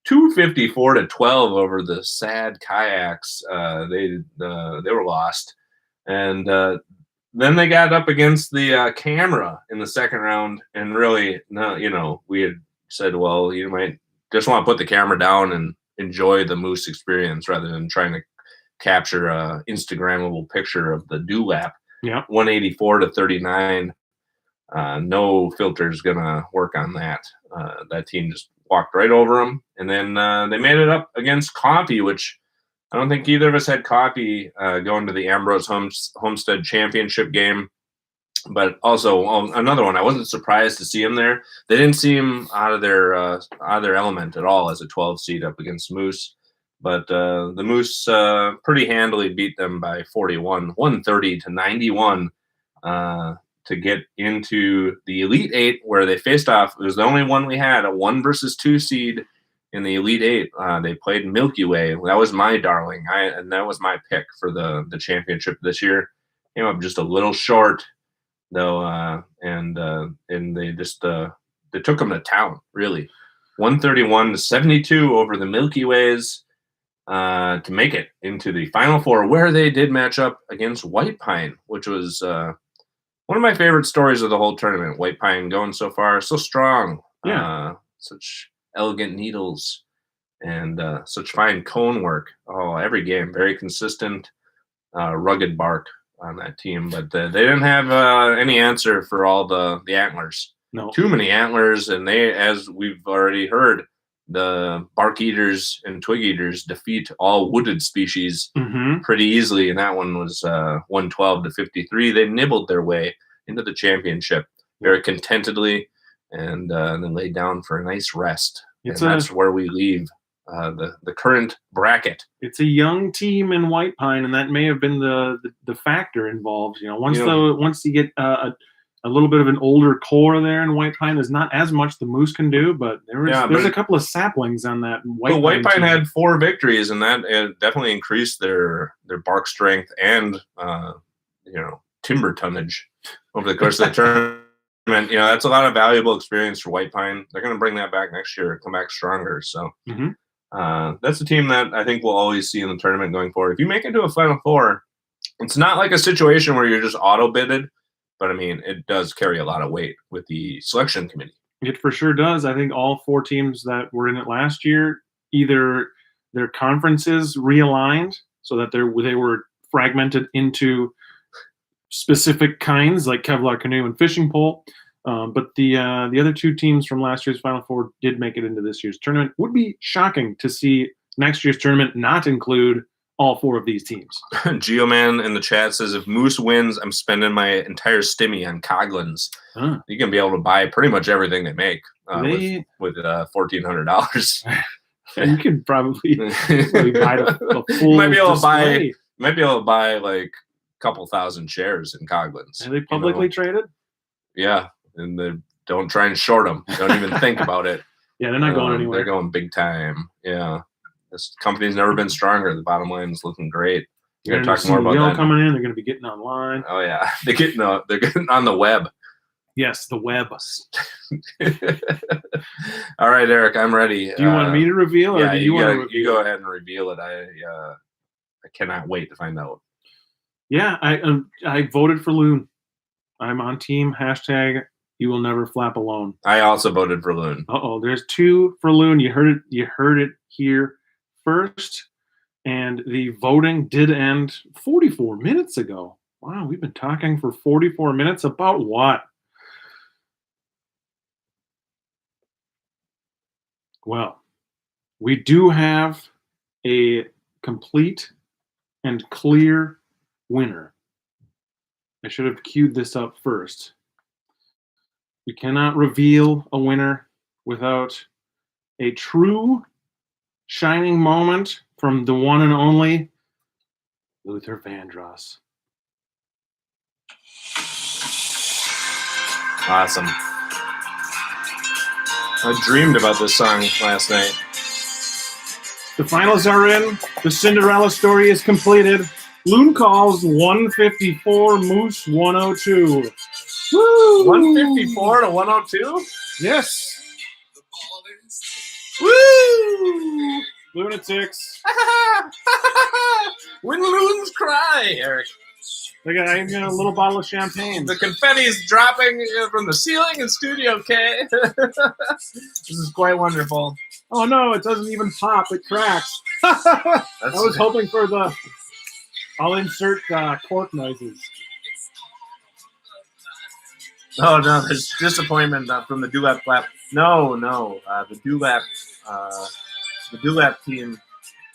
254-12 over the sad Kayaks. They were lost, and then they got up against the Camera in the second round, and really, we had said, well, you might just want to put the camera down and enjoy the Moose experience rather than trying to capture a Instagrammable picture of the dewlap.
Yeah,
184-39. No filter's gonna work on that. That team just walked right over them, and then they made it up against Coffee, which I don't think either of us had Coffee going to the Ambrose Homestead Championship game. But also another one, I wasn't surprised to see them there. They didn't seem out of their element at all as a 12 seed up against Moose. But the Moose pretty handily beat them by 41, 130-91 to get into the Elite Eight, where they faced off. It was the only one we had, a 1 versus 2 seed in the Elite Eight. They played Milky Way. That was my darling. And that was my pick for the championship this year. Came up just a little short, though, and they just they took them to town, really. 131-72 over the Milky Ways. To make it into the Final Four, where they did match up against White Pine, which was one of my favorite stories of the whole tournament. White Pine going so far, so strong.
Yeah.
Such elegant needles and such fine cone work. Oh, every game, very consistent, rugged bark on that team. But they didn't have any answer for all the antlers.
No.
Too many antlers, and they, as we've already heard, the bark eaters and twig eaters defeat all wooded species pretty easily, and that one was 112-53. They nibbled their way into the championship very contentedly, and then laid down for a nice rest. That's where we leave the current bracket.
It's a young team in White Pine, and that may have been the factor involved. Once you get a little bit of an older core there in White Pine, there's not as much the Moose can do, but there's a couple of saplings on that
White Pine had 4 victories, and that definitely increased their bark strength and timber tonnage over the course of the tournament. That's a lot of valuable experience for White Pine. They're going to bring that back next year, come back stronger. So that's a team that I think we'll always see in the tournament going forward. If you make it to a Final Four, it's not like a situation where you're just auto-bidded. But, I mean, it does carry a lot of weight with the selection committee.
It for sure does. I think all 4 teams that were in it last year, either their conferences realigned so that they were fragmented into specific kinds like Kevlar canoe and fishing pole. But the other 2 teams from last year's Final Four did make it into this year's tournament. Would be shocking to see next year's tournament not include all 4 of these teams.
Geoman in the chat says, if Moose wins, I'm spending my entire stimmy on Coglins. You can be able to buy pretty much everything they make with $1,400.
You could probably buy a full
might be able
display.
to buy like a couple thousand shares in Coglins.
Are they publicly traded?
Yeah, and they don't try and short them. Don't even think about it.
Yeah, they're not going anywhere.
They're going big time. Yeah. This company's never been stronger. The bottom line is looking great. You're going to talk more about that.
Coming in, they're going to be getting online.
Oh yeah, they're getting on the web.
Yes, the web.
All right, Eric, I'm ready.
Do you want me to reveal, or do you want to reveal?
You go ahead and reveal it. I cannot wait to find out.
Yeah, I voted for Loon. I'm on team hashtag you will never flap alone.
I also voted for Loon.
Uh-oh, there's 2 for Loon. You heard it here first. And the voting did end 44 minutes ago. Wow, we've been talking for 44 minutes about what? Well, we do have a complete and clear winner. I should have queued this up first. We cannot reveal a winner without a true shining moment from the one and only Luther Vandross.
Awesome. I dreamed about this song last night.
The finals are in. The Cinderella story is completed. Loon calls 154, Moose 102. Woo!
154 to 102?
Yes.
Woo!
Lunatics.
When loons cry, Eric.
They got even a little bottle of champagne.
The confetti's dropping from the ceiling in Studio K. This is quite wonderful.
Oh no, it doesn't even pop. It cracks. I was hoping for the... I'll insert cork noises.
Oh no, there's disappointment from the Dewlap Flap. No, the Dewlap team.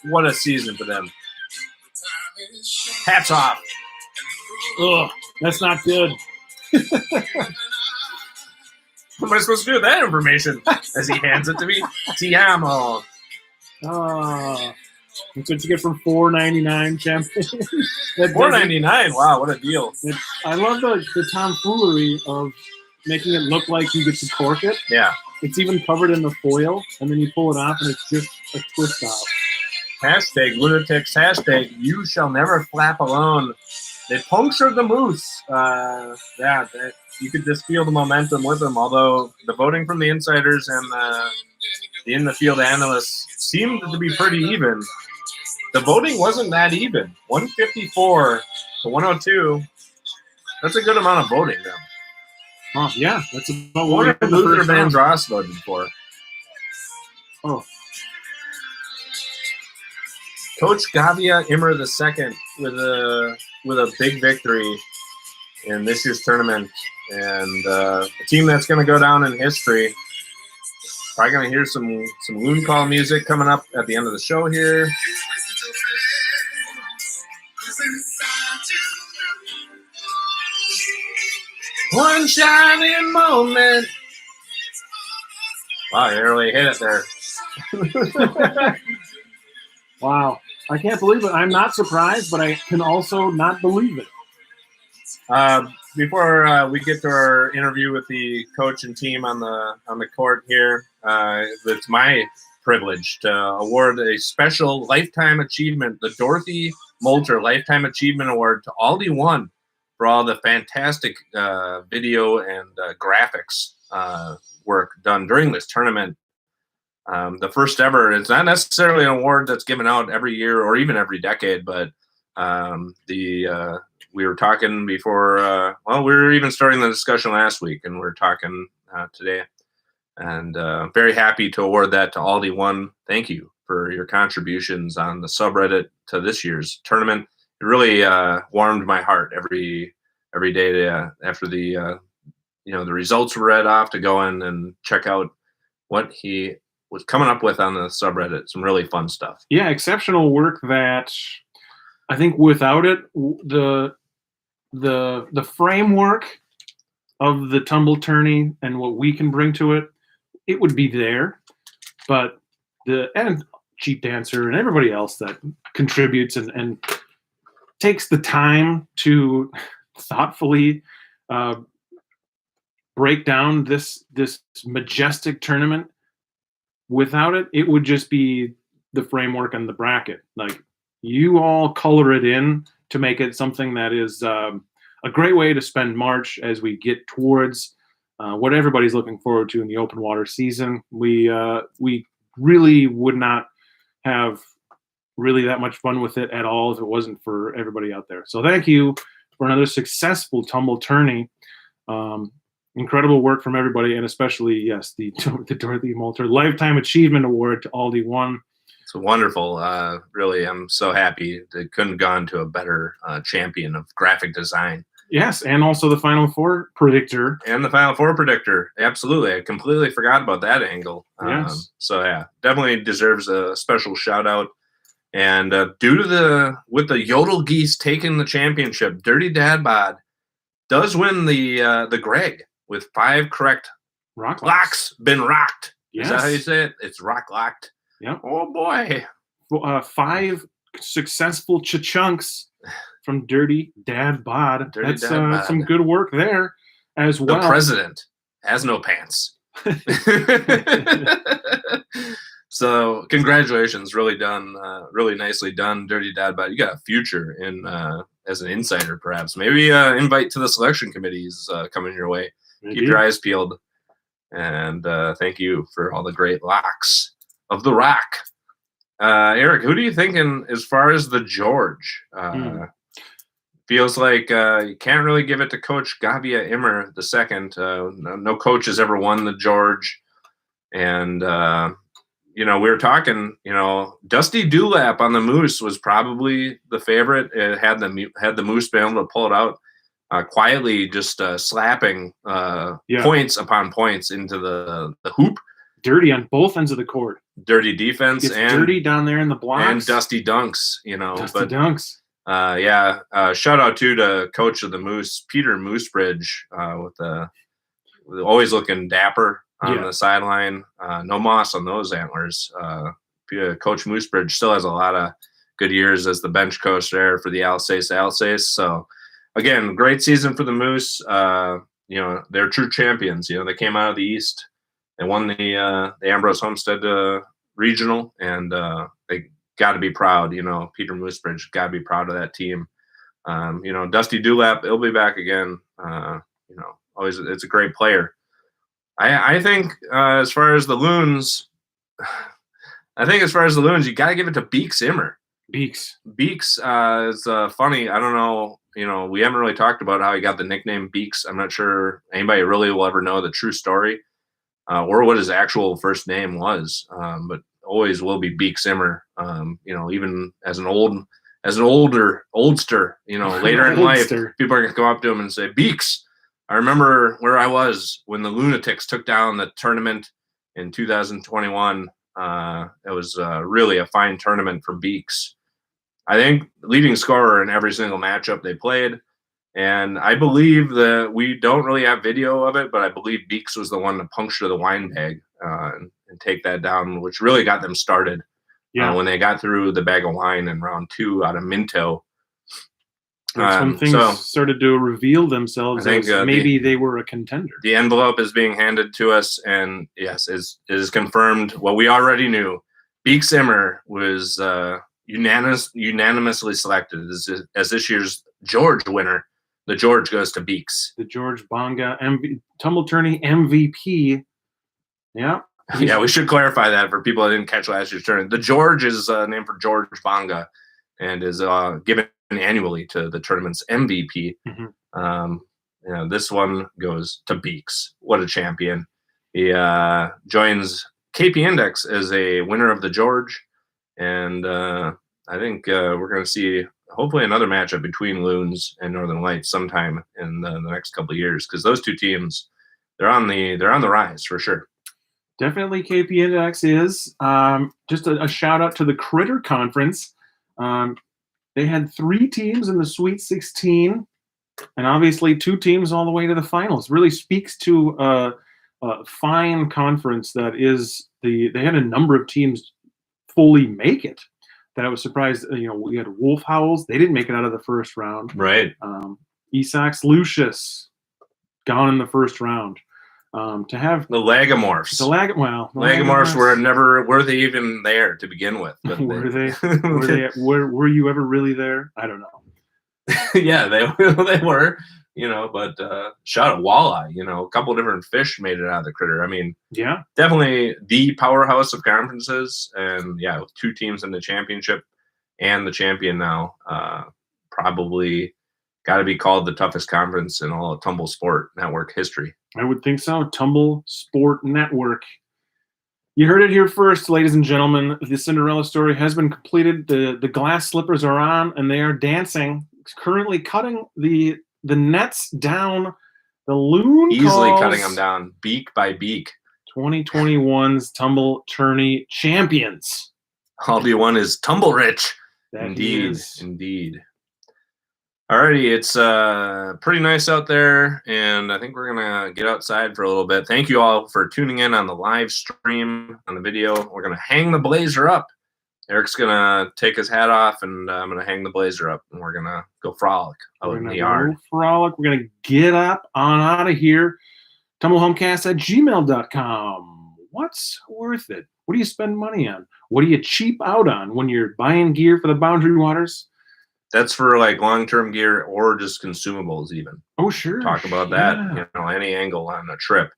What a season for them. Hats off.
Ugh, that's not good.
What am I supposed to do with that information? As he hands it to me, Ti amo.
That's what you get for $4.99 champagne.
$4.99. Wow, what a deal!
I love the tomfoolery of making it look like you get to cork it.
Yeah.
It's even covered in the foil, and then you pull it off, and it's just a twist off.
Hashtag lunatics. Hashtag you shall never flap alone. They punctured the moose. You could just feel the momentum with them. Although the voting from the insiders and the in the field analysts seemed to be pretty even. The voting wasn't that even. 154 to 102. That's a good amount of voting, though.
Oh yeah, that's about
what Luther Vandross voted for.
Oh.
Coach Gavia Immer II with a big victory in this year's tournament, and a team that's going to go down in history. Probably going to hear some Loon Call music coming up at the end of the show here. One shining moment. Wow, you really hit it there.
Wow. I can't believe it. I'm not surprised, but I can also not believe it.
Before we get to our interview with the coach and team on the court here, it's my privilege to award a special lifetime achievement, the Dorothy Moulter Lifetime Achievement Award, to Aldi One for all the fantastic video and graphics work done during this tournament. The first ever. It's not necessarily an award that's given out every year or even every decade, but we were talking before. We were even starting the discussion last week, and we're talking today. And very happy to award that to Aldi One. Thank you for your contributions on the subreddit to this year's tournament. It really warmed my heart every day after the the results were read off to go in and check out what he was coming up with on the subreddit. Some really fun stuff.
Yeah, exceptional work that I think without it, the framework of the Tumble Tourney and what we can bring to it, it would be there. But and Cheap Dancer and everybody else that contributes and takes the time to thoughtfully break down this majestic tournament. Without it, it would just be the framework and the bracket. Like, you all color it in to make it something that is a great way to spend March as we get towards what everybody's looking forward to in the open water season. We really would not have really that much fun with it at all if it wasn't for everybody out there. So thank you for another successful Tumble Tourney. Incredible work from everybody, and especially, yes, the Dorothy Moulter Lifetime Achievement Award to Aldi One.
It's wonderful. Really, I'm so happy. They couldn't have gone to a better champion of graphic design.
Yes, and also the Final Four predictor.
And the Final Four predictor. Absolutely. I completely forgot about that angle.
Yes.
So, yeah, definitely deserves a special shout out. And with the Yodel Geese taking the championship, Dirty Dad Bod does win the Greg with 5 correct locks. Been rocked.
Yes.
Is that how you say it? It's rock locked.
Yep.
Oh boy.
5 successful chunks from Dirty Dad Bod. That's some good work there as well.
The president has no pants. So congratulations, really done, really nicely done, Dirty Dad Bod. You got a future in as an insider, perhaps. Maybe invite to the selection committees coming your way. Maybe. Keep your eyes peeled. And thank you for all the great locks of the rock. Eric, who do you think as far as the George? Feels like you can't really give it to Coach Gavia Immer II. No coach has ever won the George. And we were talking, Dusty Dewlap on the Moose was probably the favorite. It had the Moose been able to pull it out quietly, just slapping points upon points into the hoop.
Dirty on both ends of the court.
Dirty defense
and dirty down there in the blocks.
And dusty dunks,
dunks.
Shout out to Coach of the Moose, Peter Moosebridge, with always looking dapper on the sideline. No moss on those antlers. Coach Moosebridge still has a lot of good years as the bench coach there for the Alsace. So again, great season for the Moose. They're true champions. They came out of the East. They won the Ambrose Homestead regional, and they got to be proud. Peter Moosebridge got to be proud of that team. Dusty Dewlap, he'll be back again. Always, it's a great player. I think as far as the Loons, you got to give it to Beeks Immer. Beeks is funny. I don't know. We haven't really talked about how he got the nickname Beeks. I'm not sure anybody really will ever know the true story or what his actual first name was. But always will be Beeks Immer. Even as an oldster, later in life, people are going to go up to him and say, Beeks. I remember where I was when the Lunatics took down the tournament in 2021. It was really a fine tournament for Beeks. I think leading scorer in every single matchup they played. And I believe that we don't really have video of it, but I believe Beeks was the one to puncture the wine bag and take that down, which really got them started when they got through the bag of wine in round 2 out of Minto.
That's when things started to reveal themselves. I think maybe they were a contender.
The envelope is being handed to us, and yes, it is confirmed what we already knew. Beeks Immer was unanimously selected as this year's George winner. The George goes to Beeks.
The George Bonga Tumble Tourney MVP. Yeah.
Yeah, we should clarify that for people that didn't catch last year's tournament. The George is named for George Bonga and is given annually to the tournament's MVP. Mm-hmm. This one goes to Beeks. What a champion. He joins KP Index as a winner of the George. And I think we're going to see hopefully another matchup between Loons and Northern Lights sometime in the next couple of years, because those two teams, they're on the rise for sure.
Definitely KP Index is. Just a shout out to the Critter Conference. They had 3 teams in the Sweet 16, and obviously 2 teams all the way to the finals. Really speaks to a fine conference that is they had a number of teams fully make it. That I was surprised. We had Wolf Howls. They didn't make it out of the first round.
Right.
Esax Lucius gone in the first round. To have
the Lagomorphs. Lagomorphs were they even there to begin with? But
were they? Were you ever really there? I don't know.
Yeah, they were. But shout out Walleye. A couple different fish made it out of the Critter. I mean,
yeah,
definitely the powerhouse of conferences, and with 2 teams in the championship. and the champion now. Probably got to be called the toughest conference in all of Tumble Sport Network history.
I would think so. Tumble Sport Network. You heard it here first, ladies and gentlemen. The Cinderella story has been completed. The glass slippers are on, and they are dancing. Currently cutting the nets down. The loon
Easily
calls
cutting them down, beak by beak.
2021's Tumble Tourney champions.
All you want is Tumble Rich.
That
Indeed, indeed. Alrighty, it's pretty nice out there, and I think we're gonna get outside for a little bit. Thank you all for tuning in on the live stream on the video. We're gonna hang the blazer up. Eric's gonna take his hat off, and I'm gonna hang the blazer up, and we're gonna go frolic out in the yard.
Frolic. We're gonna get up on out of here. TumbleHomecast@gmail.com. What's worth it? What do you spend money on? What do you cheap out on when you're buying gear for the Boundary Waters?
That's for like long-term gear or just consumables, even.
Oh, sure.
Talk about that. You know, any angle on a trip.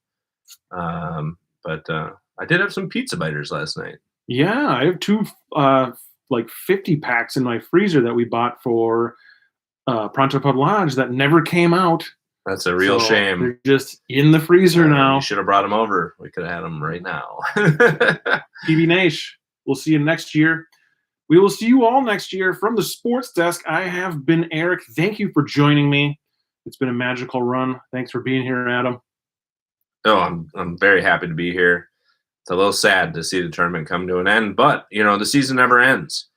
But I did have some pizza biters last night.
Yeah, I have two like 50 packs in my freezer that we bought for Pronto Pub Lodge that never came out.
That's a real shame.
They're just in the freezer now.
You should have brought them over. We could have had them right now.
PB Nash, we'll see you next year. We will see you all next year from the sports desk. I have been Eric. Thank you for joining me. It's been a magical run. Thanks for being here, Adam.
Oh, I'm very happy to be here. It's a little sad to see the tournament come to an end, but you know the season never ends.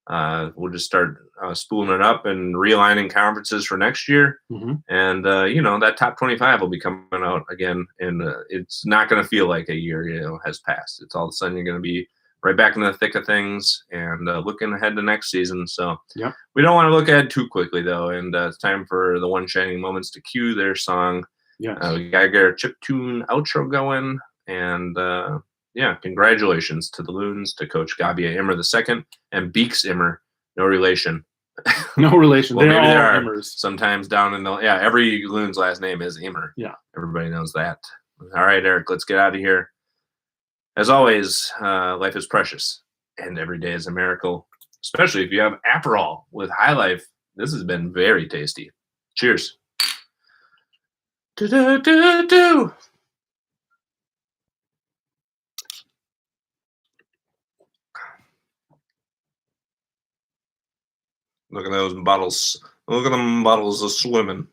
We'll just start spooling it up and realigning conferences for next year, and you know that top 25 will be coming out again, and it's not going to feel like a year has passed. It's all of a sudden you're going to be right back in the thick of things and looking ahead to next season. So we don't want to look ahead too quickly though, and it's time for the One Shining Moments to cue their song. We gotta get our chiptune outro going, and yeah, congratulations to the Loons, to Coach Gabia Immer II and Beeks Immer. No relation.
No relation.
Well,
They're
maybe
all
there are
Immers.
Sometimes down in the every Loon's last name is Immer.
Yeah,
everybody knows that. All right, Eric, let's get out of here. As always, life is precious, and every day is a miracle. Especially if you have Aperol with High Life. This has been very tasty. Cheers. Do-do-do-do. Look at those bottles. Look at them bottles of swimming.